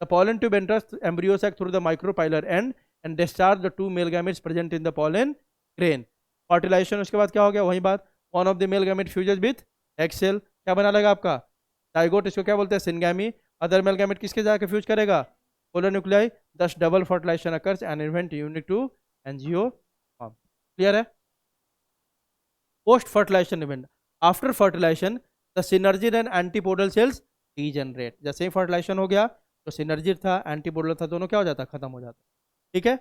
The pollen tube enters embryo sac through the micropylar end and discharge the 2 male gametes present in the pollen grain. Fertilization उसके बाद क्या हो गया, वही बात, one of the male gamete fuses with egg cell, क्या बना लेगा आपका जाइगोट, इसको क्या बोलते हैं सिनगैमी। अदर मेल गैमेट किसके जाके फ्यूज करेगा, polar nuclei. Thus double fertilization occurs and event unique to angiosperm. Clear है। Post fertilization event, after fertilization the synergid and antipodal cells degenerate. जैसे ही फर्टिलाइजेशन हो गया तो सिनर्जिड था एंटीपोडल था, दोनों क्या हो जाता, खत्म हो जाता। ठीक है,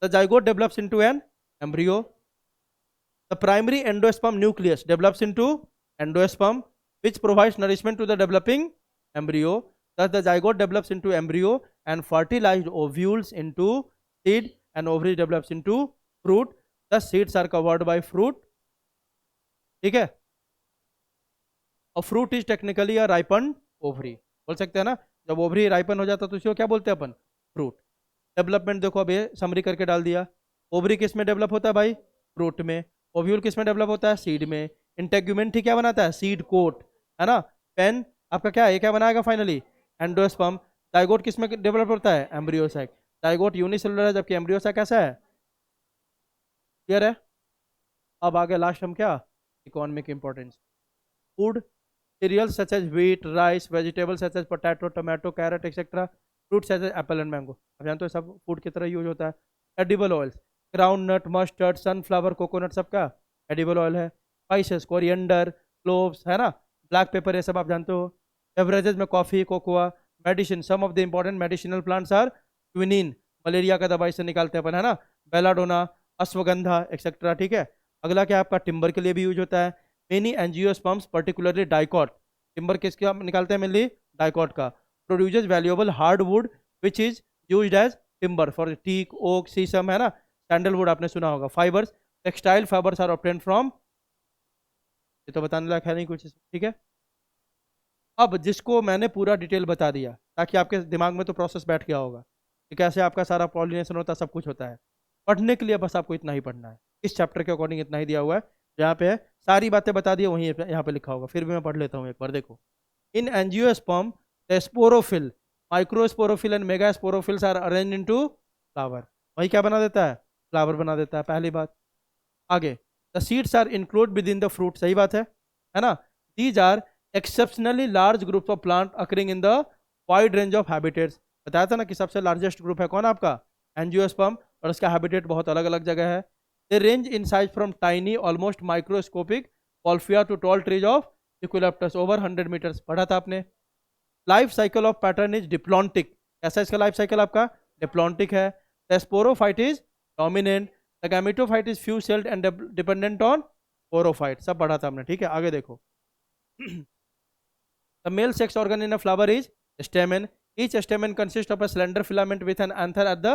the zygote develops into an embryo. The primary endosperm nucleus develops into endosperm which provides nourishment to the developing embryo. Thus the zygote develops into embryo and fertilized ovules into seed and ovaries develops into fruit. Thus seeds are covered by fruit। ठीक है, और fruit is technically a ripen ovary, बोल सकते हैं ना, जब ovary ripen हो जाता है तो उसको क्या बोलते हैं अपन, फ्रूट। डेवलपमेंट देखो अब ये समरी करके डाल दिया। ओवरी किस में डेवलप होता है भाई, फ्रूट में। ओव्यूल किस में डेवलप होता है, सीड में। इंटेग्यूमेंट ही क्या बनाता है, सीड कोट, है ना। पेन आपका क्या है, ये क्या बनाएगा फाइनली, एंडोस्पर्म। जाइगोट किस में डेवलप होता है, एम्ब्रियोसाइक। जाइगोट यूनिसेलुलर है जबकि एम्ब्रियोसाइक कैसा है, क्लियर है। अब आगे लास्ट हम क्या, economic importance. Food cereals such as wheat, rice, vegetables such as potato, tomato, carrot, etc. Fruits such as apple and mango. अब जानते हो सब फूड की तरह यूज होता है। Edible oils, ground nut, mustard, sunflower, coconut, सबका एडिबल ऑयल है। स्पाइसेस, कोरिएंडर, क्लोव्स, है ना, ब्लैक पेपर, ये सब आप जानते हो। बेवरेजेस में coffee, cocoa. Medicine, some of the important medicinal plants are quinine, malaria का दवाई से निकालते हैं अपन, है ना, बेलाडोना, अश्वगंधा एक्सेट्रा, ठीक है। अगला क्या आपका, टिम्बर के लिए भी यूज होता है। Many angiosperms particularly dicot, timber किसका निकालते हैं मेनली, डाइकॉट का। Produces valuable hardwood which is used as timber for teak, oak, shisham, है ना, सैंडलवुड आपने सुना होगा। Fibres, textile fibres are obtain from, ये तो बताने लायक है नहीं कुछ, ठीक है। अब जिसको मैंने पूरा डिटेल बता दिया ताकि आपके दिमाग में तो प्रोसेस बैठ गया होगा कि कैसे आपका सारा पॉलिनेशन होता है, सब कुछ होता है। पढ़ने के लिए बस आपको इतना ही पढ़ना है, इस चैप्टर के अकॉर्डिंग इतना ही दिया हुआ है। यहाँ पे है, सारी बातें बता दी वहीं यहाँ पे लिखा होगा, फिर भी मैं पढ़ लेता हूँ एक बार, देखो। In angiosperm the sporophyll, microsporophyll and megasporophylls are arrange into flower, वही क्या बना देता है, फ्लावर बना देता है, पहली बात। आगे, the seeds are include within the fruit, सही बात है ना। These are exceptionally large group of plant occurring in the wide range of habitats, बताया था ना कि सबसे लार्जेस्ट ग्रुप है कौन आपका, एंजियोस्पर्म, और उसका हैबिटेट बहुत अलग अलग जगह है। They range in size from tiny almost microscopic Wolffia to tall trees of eucalyptus over 100 metres, पढ़ा था आपने। Life cycle of pattern is diplontic, कैसा इसका लाइफ साइकिल आपका, डिप्लॉन्टिक है। The sporophyte is dominant, the gametophyte is few celled and dependent on sporophyte, सब पढ़ा था हमने, ठीक है। आगे देखो, the male sex organ in a flower is stamen, each stamen consists of a slender filament with an anther at the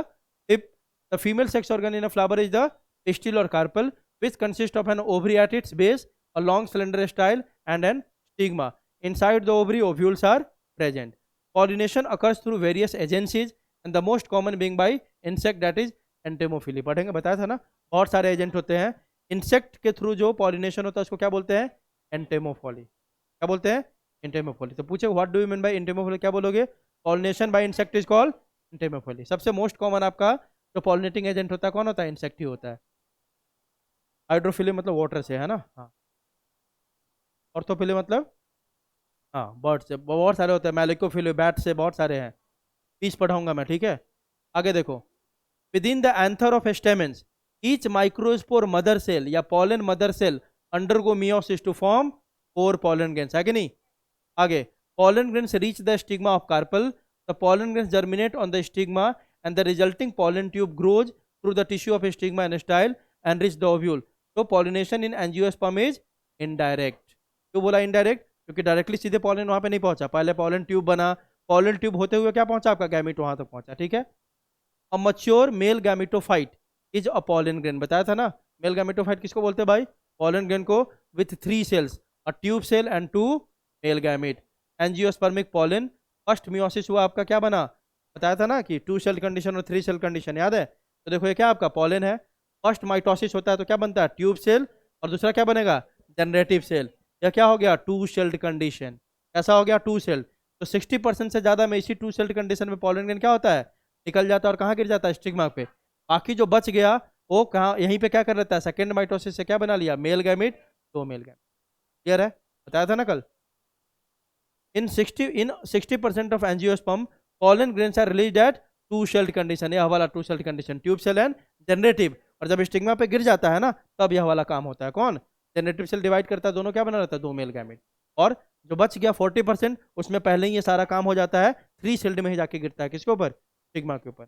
tip. The female sex organ in a flower is the pistil or carpel, which consists of an ovary at its base, a long slender style and an stigma. Inside the ovary ovules are present. Pollination occurs through various agencies and the most common being by insect, that is entomophily, पढ़ेंगे, बताया था ना, बहुत सारे agent होते हैं। Insect के through जो पॉलिनेशन होता है उसको क्या बोलते हैं, एंटेमोफिली, क्या बोलते हैं, एंटेमोफिली। तो पूछे what do you mean by entomophily, क्या बोलोगे, pollination by insect is called entomophily. सबसे मोस्ट कॉमन आपका जो पॉलिनेटिंग एजेंट होता है कौन होता है, इंसेक्ट ही होता है। हाइड्रोफिली मतलब वाटर से, है ना, हाँ। ऑर्थोफिली मतलब, हाँ, बर्ड से, बहुत सारे होते हैं। मैलिकोफिली बैट से, बहुत सारे हैं, 20 पढ़ाऊंगा मैं, ठीक है। आगे देखो, within the anther of stamens each microspore mother cell या pollen mother cell undergo meiosis to form 4 pollen grains, है कि नहीं। आगे, pollen grains reach the stigma of carpel, the pollen grains germinate on the stigma and the resulting pollen tube grows through the tissue of stigma and style and reach the ovule. So pollination in angiosperm is indirect. क्यों बोला indirect, क्योंकि directly सीधे pollen वहां पे नहीं पहुंचा, पहले pollen tube बना, pollen tube होते हुए क्या पहुंचा आपका, गैमीट वहां तक पहुंचा, ठीक है। A mature male gametophyte is a pollen grain, बताया था ना, मेल गैमेटोफाइट किसको बोलते हैं भाई, pollen grain को, with 3 cells, a tube cell and 2 male gamete. Angiospermic pollen, first meiosis हुआ आपका, क्या बना, बताया था ना कि 2 सेल कंडीशन और 3 सेल कंडीशन, याद है। तो देखो ये क्या आपका pollen है, फर्स्ट माइटोसिस होता है तो क्या बनता है, ट्यूब सेल, और दूसरा क्या बनेगा, जनरेटिव सेल। यह क्या हो गया, 2 सेल्ड कंडीशन, कैसा हो गया, 2 सेल। तो 60% से ज़्यादा में इसी 2 सेल्ड कंडीशन में pollen grain क्या होता है, निकल जाता है और कहाँ गिर जाता है, स्टिग्मा पे। बाकी जो बच गया वो कहाँ, यहीं पे क्या कर लेता है, सेकेंड माइटोसिस से क्या बना लिया, male gamete, 2 male gamete, clear है, बताया था ना कल। In 60% of angiosperm pollen grains are released at 2 celled condition, यह वाला 2 celled condition, tube cell and generative. और जब स्टिग्मा पे गिर जाता है ना तब यह वाला काम होता है, कौन, जनरेटिव सेल डिवाइड करता है, दोनों क्या बना रहता है, 2 मेल गैमिट। और जो बच गया 40% उसमें पहले ही ये सारा काम हो जाता है, 3 सेल्ड में ही जाके गिरता है, किसके ऊपर, स्टिग्मा के ऊपर।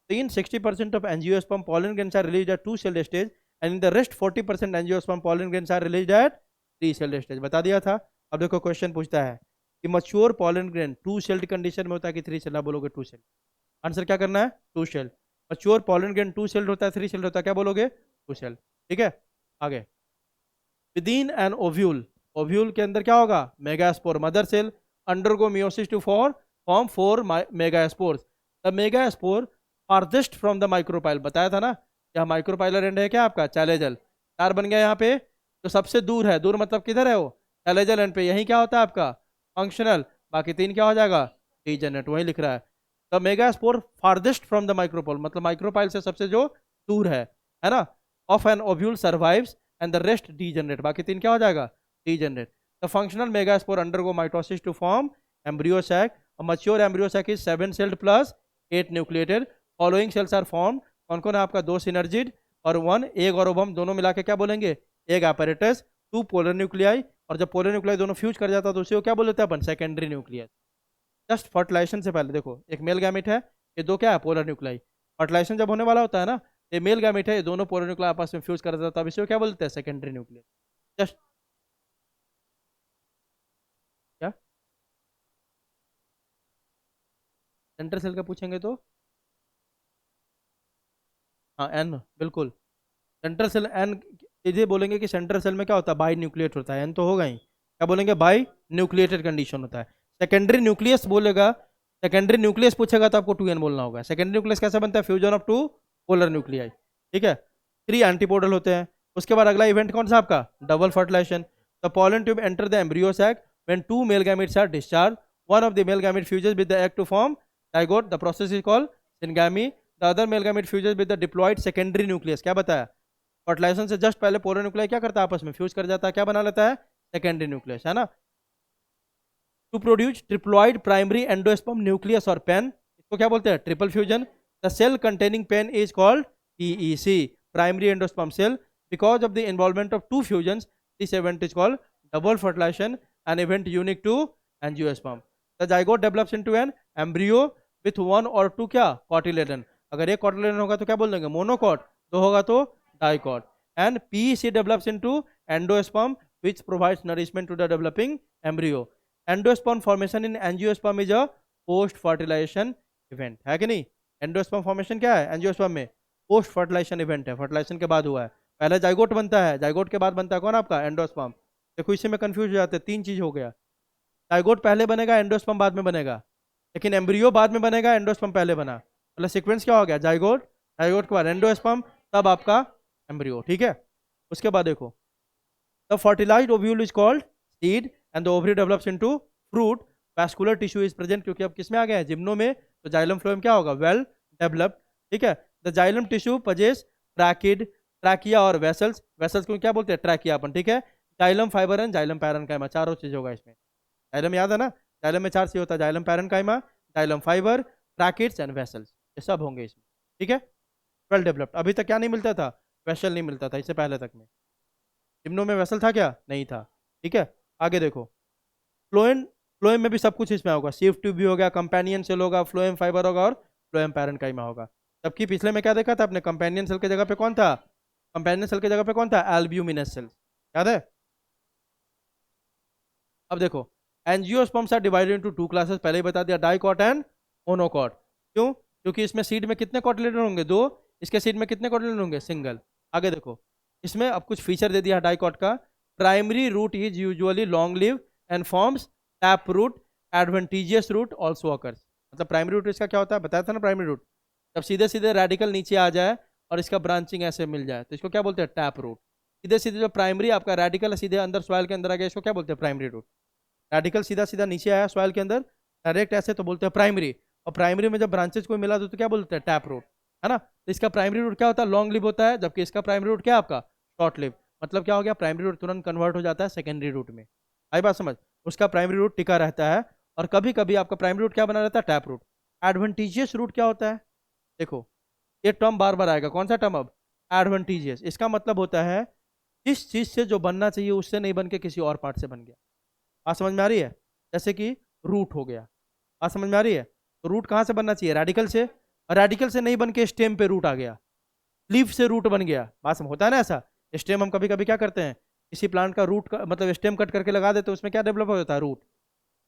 So in 60% of angiosperm pollen grains are released at 2 celled stage and in the rest 40% angiosperm pollen grains are released at 3 celled stage, बता दिया था। अब देखो क्वेश्चन पूछता है कि mature pollen grain 2 celled condition में होता है कि 3 celled, बोलोगे 2 celled, आंसर क्या करना है, 2 celled। Mature pollen grain 2 celled होता है, 3 celled होता है, क्या बोलोगे, 2 celled, ठीक है। आगे, within an ovule ओव्यूल के अंदर क्या होगा, megaspore, mother cell undergo meiosis to form 4 megaspores. The megaspore farthest from the micropyle, बताया था ना, क्या माइक्रोपाइलर एंड है क्या आपका, चैलेजल, 4 बन गया यहाँ पे। तो सबसे दूर है, दूर मतलब किधर है वो, चैलेजल एंड पे, यही क्या होता है आपका फंक्शनल, बाकी 3 क्या हो जाएगा, डीजेनरेट, वही लिख रहा है। The megaspore farthest from the micropyle, मतलब माइक्रोपाइल से सबसे जो दूर है ना, of an ovule survives and the rest degenerate, बाकी 3 क्या हो जाएगा, degenerate. The functional megaspore undergo mitosis to form embryo sac, mature embryo sac is 7 celled plus 8 nucleated, following cells are form, कौन कौन है आपका, 2 सिनर्जिड और 1 एग और ओवम, दोनों मिला के क्या बोलेंगे, एग apparatus, 2 पोलर न्यूक्लियाई, और जब पोलर न्यूक्लियाई दोनों फ्यूज कर जाता है तो उसी को क्या बोल देते हैं अपन, सेकेंडरी न्यूक्लियस। जस्ट फर्टिलाइजेशन से पहले देखो, एक मेल गैमेट है, ये 2 क्या है, पोलर न्यूक्लियाई, फर्टिलाइजेशन जब होने वाला होता है ना, ये मेल गैमेट है, ये दोनों पोलर न्यूक्लियाई आपस में फ्यूज कर देता है, तब इसी को क्या बोलते हैं, सेकेंडरी न्यूक्लियस। जस्ट क्या सेंट्रल सेल का पूछेंगे तो, हाँ एन बिल्कुल, सेंट्रल सेल एन, सीधे बोलेंगे कि सेंट्रल सेल में क्या होता है, बाई न्यूक्लिएट होता है, एन तो होगा ही, क्या बोलेंगे, बाई न्यूक्लिएटेड कंडीशन होता है। सेकेंडरी न्यूक्लियस बोलेगा, सेकेंडरी न्यूक्लियस पूछेगा तो आपको 2n बोलना होगा। सेकेंडरी न्यूक्लियस कैसे बनता है, फ्यूजन ऑफ 2 पोलर न्यूक्लियाई, ठीक है, 3 एंटीपोडल होते हैं। उसके बाद अगला इवेंट कौन सा आपका, double fertilization. The pollen tube enter the embryo sac when 2 male gametes are discharge, one of the male gamete fuses with the egg to form zygote, the process is called syngamy, the other male gamete fuses with the diploid secondary nucleus, क्या बताया, fertilisation से just पहले polar nuclei क्या करता है, आपस में fuse कर जाता है, क्या बना लेता है, सेकेंडरी न्यूक्लियस, है ना। To produce triploid primary endosperm nucleus और पेन, इसको क्या बोलते हैं, triple fusion. The cell containing PEN is called PEC, primary endosperm cell, because of the involvement of 2 fusions, this event is called double fertilization, an event unique to angiosperm. The zygote develops into an embryo with 1 और 2 क्या, cotyledon, अगर एक cotyledon होगा तो क्या बोल देंगे, monocot, 2 होगा तो dicot, and PEC develops into endosperm which provides nourishment to the developing embryo. Endosperm formation in angiosperm is a post fertilization event, है कि नहीं। एंडोस्पर्म फॉर्मेशन क्या है एंजियोस्पर्म में, पोस्ट फर्टिलाइजेशन इवेंट है, फर्टिलाइजेशन के बाद हुआ है, पहले जाइगोट बनता है, जाइगोट के बाद बनता है कौन आपका, एंडोस्पर्म। देखो इससे में कंफ्यूज हो जाते हैं, 3 चीज हो गया, जाइगोट पहले बनेगा, एंडोस्पर्म बाद में बनेगा, लेकिन एम्ब्रियो बाद में बनेगा, एंडोस्पर्म पहले बना, मतलब सीक्वेंस क्या हो गया, जाइगोट, जाइगोट के बाद एंडोस्पर्म, तब आपका एम्ब्रियो, ठीक है। उसके बाद देखो, the fertilized ovule is called seed and the ovary develops into fruit, vascular tissue is present, क्योंकि अब किसमें आ गया है, जिम्नो में, तो जाइलम फ्लोएम क्या होगा, वेल डेवलप्ड, ठीक है। The xylem tissue possess tracheid, trachea और वेसल्स, वेसल्स को क्या बोलते हैं, ट्रैकिया अपन, ठीक है। Xylem fibre and xylem parenchyma, चारों चीज होगा इसमें, जाइलम याद है ना, जाइलम में 4 चीज होता है, xylem parenchyma, xylem fibre, tracheids and vessels, ये सब होंगे इसमें, ठीक है। वेल डेवलप्ड, अभी तक क्या नहीं मिलता था, वेसल नहीं मिलता था इससे पहले तक में, जिम्नो में वेसल था क्या, नहीं था, ठीक है। आगे देखो, फ्लोएम, फ्लोएम में भी सब कुछ इसमें होगा, सीफ ट्यूब भी होगा, कंपेनियन सेल होगा, फ्लोएम फाइबर होगा और फ्लोएम पैरेन्काइमा होगा। जबकि पिछले में क्या देखा था अपने, कंपेनियन सेल की जगह पे कौन था, कंपेनियन सेल की जगह पे कौन था, एल्ब्यूमिनस सेल, याद है। अब देखो, angiosperms are divided into 2 classes, पहले ही बता दिया, डाइकॉट एंड मोनोकॉट, क्यों, क्योंकि इसमें सीड में कितने कॉटिलेडन होंगे, 2, इसके सीड में कितने कॉटिलेडन होंगे, सिंगल। आगे देखो, इसमें अब कुछ फीचर दे दिया डाइकॉट का, primary root is usually long live and forms tap root, adventitious root also occurs, मतलब प्राइमरी रूट इसका क्या होता है, बताया था ना, प्राइमरी रूट जब सीधे सीधे रेडिकल नीचे आ जाए और इसका ब्रांचिंग ऐसे मिल जाए तो इसको क्या बोलते हैं, टैप रूट। सीधे सीधे जो प्राइमरी आपका रेडिकल सीधे अंदर सॉइल के अंदर आ गया, इसको क्या बोलते हैं, प्राइमरी रूट। रेडिकल सीधा सीधा नीचे आया सॉइल के अंदर डायरेक्ट ऐसे, तो बोलते हैं प्राइमरी, और प्राइमरी में जब ब्रांचेज को मिला तो क्या बोलते हैं, टैप रूट, है ना। तो इसका प्राइमरी रूट क्या होता है, लॉन्ग लिव होता है, जबकि इसका प्राइमरी रूट क्या है आपका, शॉर्ट लिव, मतलब क्या हो गया, प्राइमरी रूट तुरंत कन्वर्ट हो जाता है सेकेंडरी रूट में, आई बात समझ, उसका प्राइमरी रूट टिका रहता है, और कभी कभी आपका प्राइमरी रूट क्या बना रहता है, टैप रूट। एडवेंटिजियस रूट क्या होता है, देखो ये टर्म बार बार आएगा, कौन सा टर्म, अब एडवेंटिजियस, इसका मतलब होता है जिस चीज से जो बनना चाहिए उससे नहीं बन के किसी और पार्ट से बन गया, बात समझ में आ रही है। जैसे कि रूट हो गया, बात समझ में आ रही है, तो रूट कहाँ से बनना चाहिए, रेडिकल से, और रेडिकल से नहीं बन के स्टेम पे रूट आ गया, लीफ से रूट बन गया, बात समझ, होता है ना ऐसा। स्टेम हम कभी कभी क्या करते हैं, किसी प्लांट का रूट का मतलब स्टेम कट करके लगा देते हैं, उसमें क्या डेवलप हो जाता है, रूट।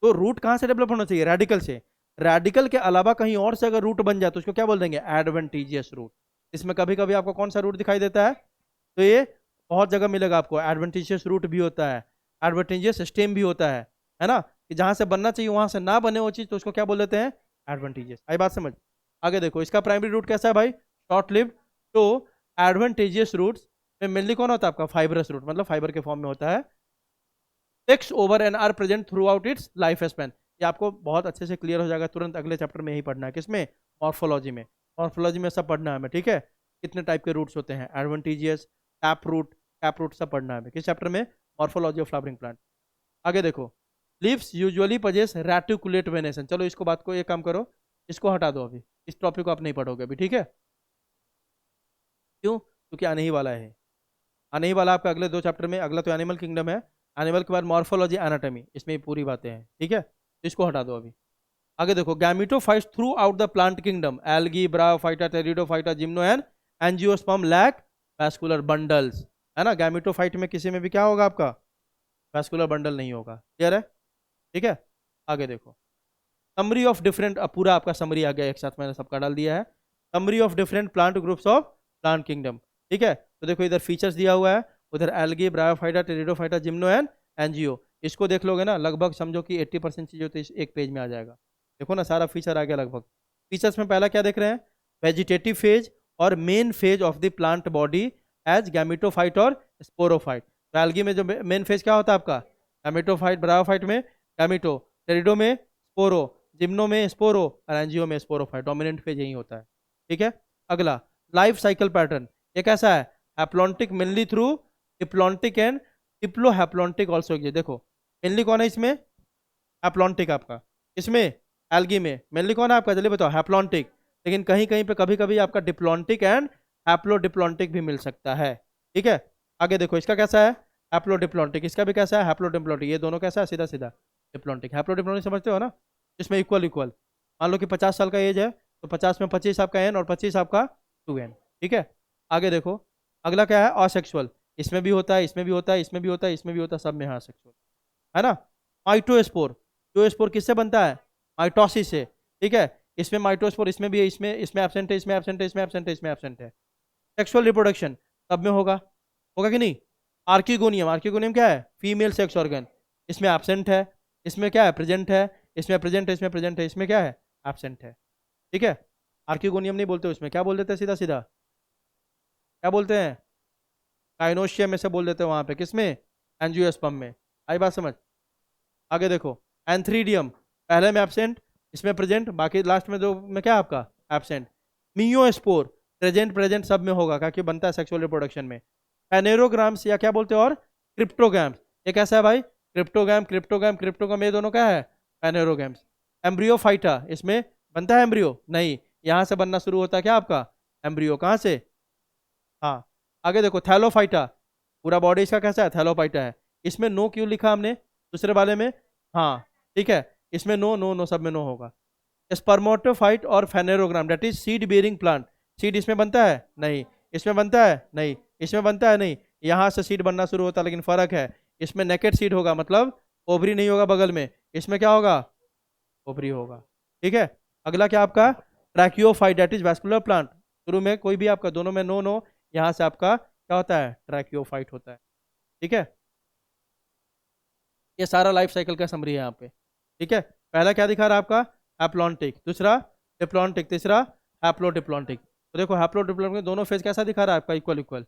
तो रूट कहाँ से डेवलप होना चाहिए, रेडिकल से, रेडिकल के अलावा कहीं और से अगर रूट बन जाए तो उसको क्या बोल देंगे, एडवेंटिजियस रूट। इसमें कभी कभी आपको कौन सा रूट दिखाई देता है, तो ये बहुत जगह मिलेगा आपको, एडवेंटिजियस रूट भी होता है, एडवांटेजियस स्टेम भी होता है ना, कि जहां से बनना चाहिए वहां से ना बने वो चीज, तो उसको क्या बोल देते हैं, एडवांटेजियस। आई बात समझ? आगे देखो, इसका प्राइमरी रूट कैसा है भाई, शॉर्ट लिव। तो एडवांटेजियस रूट्स में मेनली कौन होता है आपका, फाइबरस रूट, मतलब फाइबर के फॉर्म में होता है, text over and are present throughout its life span. ये आपको बहुत अच्छे से क्लियर हो जाएगा, तुरंत अगले चैप्टर में यही पढ़ना है, किसमें, मॉर्फोलॉजी में। मॉर्फोलॉजी में सब पढ़ना है हमें, ठीक है, कितने टाइप के रूट्स होते हैं, एडवांटेजियस, टैप रूट सब पढ़ना है हमें, किस चैप्टर में, मॉर्फोलॉजी ऑफ फ्लावरिंग प्लांट। आगे देखो, leaves usually possess reticulate venation. चलो इसको बात को एक काम करो, इसको हटा दो अभी, इस टॉपिक को आप नहीं पढ़ोगे अभी, ठीक है, क्यों, क्योंकि आने ही वाला है, आने ही वाला आपका अगले 2 चैप्टर में। अगला तो एनिमल किंगडम है, एनिमल के बाद मॉर्फोलॉजी एनाटॉमी, इसमें पूरी बातें हैं, ठीक है, तो इसको हटा दो अभी। आगे देखो, gametophytes throughout the plant kingdom, algae, bryophyta, pteridophyta, gymno and angiosperm lack vascular bundles, है ना। गैमेटोफाइट में किसी में भी क्या होगा आपका, वैस्कुलर बंडल नहीं होगा, क्लियर है, ठीक है। आगे देखो, समरी ऑफ डिफरेंट, अब पूरा आपका समरी आ गया एक साथ, मैंने सबका डाल दिया है, summary of different plant groups of plant kingdom, ठीक है। तो देखो इधर फीचर्स दिया हुआ है, उधर algae, bryophyta, pteridophyta, gymno and angio, इसको देख लोगे ना, लगभग समझो कि 80% चीज़ें तो इस एक पेज में आ जाएगा। देखो ना, सारा फीचर आ गया लगभग। फीचर्स में पहला क्या देख रहे हैं, वेजिटेटिव फेज और main phase of the plant body as gametophyte और स्पोरोफाइट। तो एल्गी में जो मेन फेज क्या होता है आपका, गैमेटोफाइट, ब्रायोफाइट में गैमेटो, टेरिडो में स्पोरो, जिम्नो में स्पोरो और एंजियो में स्पोरोफाइट, डोमिनेंट फेज यही होता है, ठीक है। अगला, लाइफ साइकिल पैटर्न, ये कैसा है, haplontic mainly through diplontic and diplohaplontic also. ये देखो मेनली कौन है इसमें, हैप्लॉन्टिक आपका, इसमें एल्गी में मेनली कौन है आपका, जल्दी बताओ, हैप्लॉन्टिक, लेकिन कहीं कहीं पे कभी कभी आपका डिप्लॉन्टिक एंड हैप्लोडिप्लॉन्टिक भी मिल सकता है, ठीक है। आगे देखो, इसका कैसा है, हैप्लोडिप्लॉन्टिक, इसका भी कैसा है, हैप्लोडिप्लॉन्टिक, ये दोनों कैसा है, सीधा सीधा डिप्लॉन्टिक। हैप्लोडिप्लॉन्टिक समझते हो ना, इसमें इक्वल इक्वल, मान लो कि 50 साल का एज है, तो 50 में 25 आपका एन और 25 आपका 2n, ठीक है। आगे देखो, अगला क्या है, असेक्सुअल, इसमें भी होता है, इसमें भी होता है, इसमें भी होता है, इसमें भी होता है, सब में है असेक्सुअल, है ना। माइटोस्पोर, जो स्पोर किससे बनता है, माइटोसिस से, ठीक है। इसमें माइटोस्पोर, इसमें भी है, इसमें एब्सेंट है, इसमें एब्सेंट है, इसमें एब्सेंट है, इसमें एब्सेंट है। सेक्सुअल रिप्रोडक्शन सब में होगा, होगा कि नहीं। आर्किगोनियम, आर्किगोनियम क्या है, फीमेल सेक्स ऑर्गन, इसमें एब्सेंट है, इसमें क्या है, प्रेजेंट है, इसमें प्रेजेंट है, इसमें प्रेजेंट है, इसमें क्या है, एब्सेंट है, ठीक है। आर्किगोनियम नहीं बोलते उसमें, क्या बोल देते हैं सीधा सीधा, क्या बोलते हैं, काइनोशियम में से बोल देते हैं वहां पे, किसमें, एंजियोस्पर्म में। आई बात समझ। आगे देखो, एंथ्रीडियम पहले में एब्सेंट, इसमें प्रेजेंट, बाकी लास्ट में जो में क्या है आपका, एब्सेंट। मियोस्पोर प्रेजेंट प्रेजेंट सब में होगा, क्योंकि बनता है सेक्सुअल रिप्रोडक्शन में। पैनेरोग्राम्स या क्या बोलते हैं, और क्रिप्टोगैम्स, ये कैसा है भाई, क्रिप्टोगैम क्रिप्टोगैम क्रिप्टोगैम, ये दोनों क्या है, पैनेरोगैम्स। एम्ब्रियोफाइटा, इसमें बनता है एम्ब्रियो, नहीं, यहाँ से बनना शुरू होता है क्या आपका, एम्ब्रियो, कहाँ से, हाँ। आगे देखो, थैलोफाइटा, पूरा बॉडी इसका कैसा है, थैलोफाइटा है, इसमें नो क्यों लिखा हमने, दूसरे वाले में, हाँ, ठीक है, इसमें नो नो नो, सब में नो होगा। स्पर्मोटोफाइट और phanerogam, that is seed bearing plant, seed इसमें बनता है, नहीं, इसमें बनता है, नहीं, इसमें बनता है, नहीं, यहाँ से सीड बनना शुरू होता है, लेकिन फर्क है, इसमें नेकेड सीड होगा, मतलब ओवरी नहीं होगा बगल में, इसमें क्या होगा, ओवरी होगा, ठीक है। अगला क्या आपका, ट्रैकियोफाइट, डेट इज वैस्कुलर प्लांट, शुरू में कोई भी आपका, दोनों में नो नो, यहाँ से आपका क्या होता है, ट्रैकियोफाइट होता है, ठीक है। ये सारा लाइफ साइकिल का समरी है यहाँ पे, ठीक है। पहला क्या दिखा रहा है आपका, हैप्लॉन्टिक, दूसरा डिप्लॉन्टिक, तीसरा हैप्लोडिप्लॉन्टिक। तो देखो हैप्लोडिप्लॉन्टिक में दोनों फेज कैसा दिखा रहा है आपका, इक्वल इक्वल।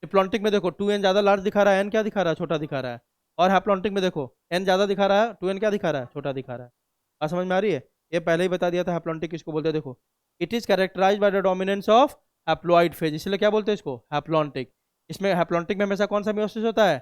डिप्लॉन्टिक में देखो 2n ज़्यादा लार्ज दिखा रहा है, n क्या दिखा रहा है, छोटा दिखा रहा है। और हैप्लॉन्टिक में देखो n ज़्यादा दिखा रहा है, 2n क्या दिखा रहा है, छोटा दिखा रहा है। बात समझ में आ रही है, ये पहले ही बता दिया था हैप्लॉन्टिक किसको बोलते हैं, देखो, it is characterize by the dominance of haploid phase, इसलिए क्या बोलते हैं इसको, हैप्लॉन्टिक। इसमें हैप्लॉन्टिक में हमेशा कौन सा मियोसिस होता है,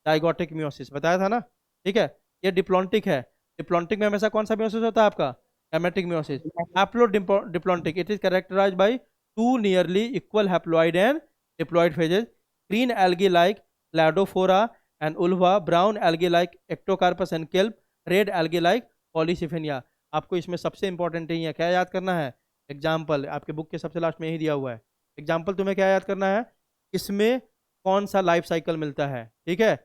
जाइगोटिक मियोसिस, बताया था ना, ठीक है। ये डिप्लॉन्टिक है, डिप्लॉन्टिक में हमेशा कौन सा मियोसिस होता है आपका, gametic meiosis. Haplodiplontic, it is characterized by 2 nearly equal haploid and diploid phases, green algae like Cladophora and Ulva, brown algae like Ectocarpus and Kelp, red algae like Polycyphenia। आपको इसमें सबसे इंपॉर्टेंट है क्या याद करना है, एग्जाम्पल, आपके book के सबसे लास्ट में ही दिया हुआ है, एग्जाम्पल तुम्हें क्या याद करना है, इसमें कौन सा लाइफ साइकिल मिलता है, ठीक है।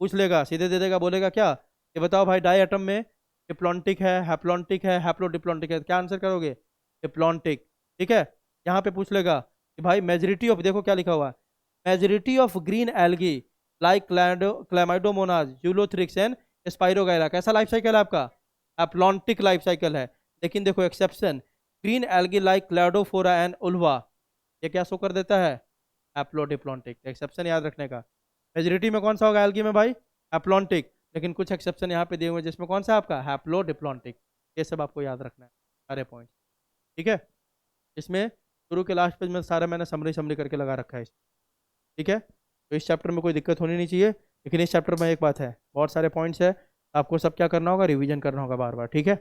पूछ लेगा, सीधे दे देगा, बोलेगा क्या, ये बताओ भाई, डाई एटम में डिप्लॉन्टिक है, हैप्लॉन्टिक है, हैप्लोडिप्लॉन्टिक है, क्या आंसर करोगे, डिप्लॉन्टिक, ठीक है। यहाँ पे पूछ लेगा कि भाई मेजोरिटी ऑफ, देखो क्या लिखा हुआ है, majority of green algae like Chlamydomonas, Ulothrix and Spirogyra. कैसा लाइफ साइकिल है आपका? एप्लॉन्टिक लाइफ साइकिल है। लेकिन देखो exception, green algae like Cladophora and Ulva, ये क्या शो कर देता है? एप्लोडिप्लॉन्टिक। एक्सेप्शन याद रखने का। मेजोरिटी में कौन सा होगा एल्गी में भाई? एप्लॉन्टिक। लेकिन कुछ एक्सेप्शन यहाँ पे दिए हुए हैं जिसमें कौन सा है आपका? हैप्लोडिप्लॉन्टिक। ये सब आपको याद रखना है, सारे पॉइंट। ठीक है, इसमें शुरू के लास्ट पेज में सारा मैंने समरी समरी करके लगा रखा है। ठीक है, तो इस चैप्टर में कोई दिक्कत होनी नहीं चाहिए। लेकिन इस चैप्टर में एक बात है, बहुत सारे पॉइंट्स है, आपको सब क्या करना होगा? रिवीजन करना होगा बार बार। ठीक है,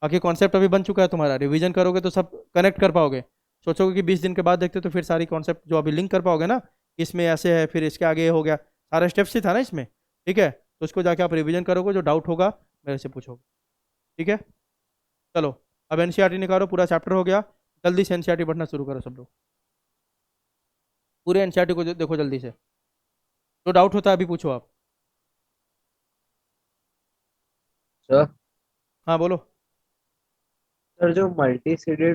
बाकी कॉन्सेप्ट अभी बन चुका है तुम्हारा, रिवीजन करोगे तो सब कनेक्ट कर पाओगे। सोचोगे कि 20 दिन के बाद देखते तो फिर सारी कॉन्सेप्ट जो अभी लिंक कर पाओगे ना, इसमें ऐसे है फिर इसके आगे ये हो गया, सारा स्टेप्स ही था ना इसमें। ठीक है, तो उसको जाके आप रिवीजन करोगे, जो डाउट होगा मेरे से पूछोगे। ठीक है, चलो अब एनसीईआरटी निकालो, पूरा चैप्टर हो गया। जल्दी से एनसीईआरटी पढ़ना शुरू करो सब लोग, पूरे एनसीईआरटी को देखो जल्दी से। जो डाउट होता है अभी पूछो आप। सर हाँ बोलो। सर जो मल्टी सीडेड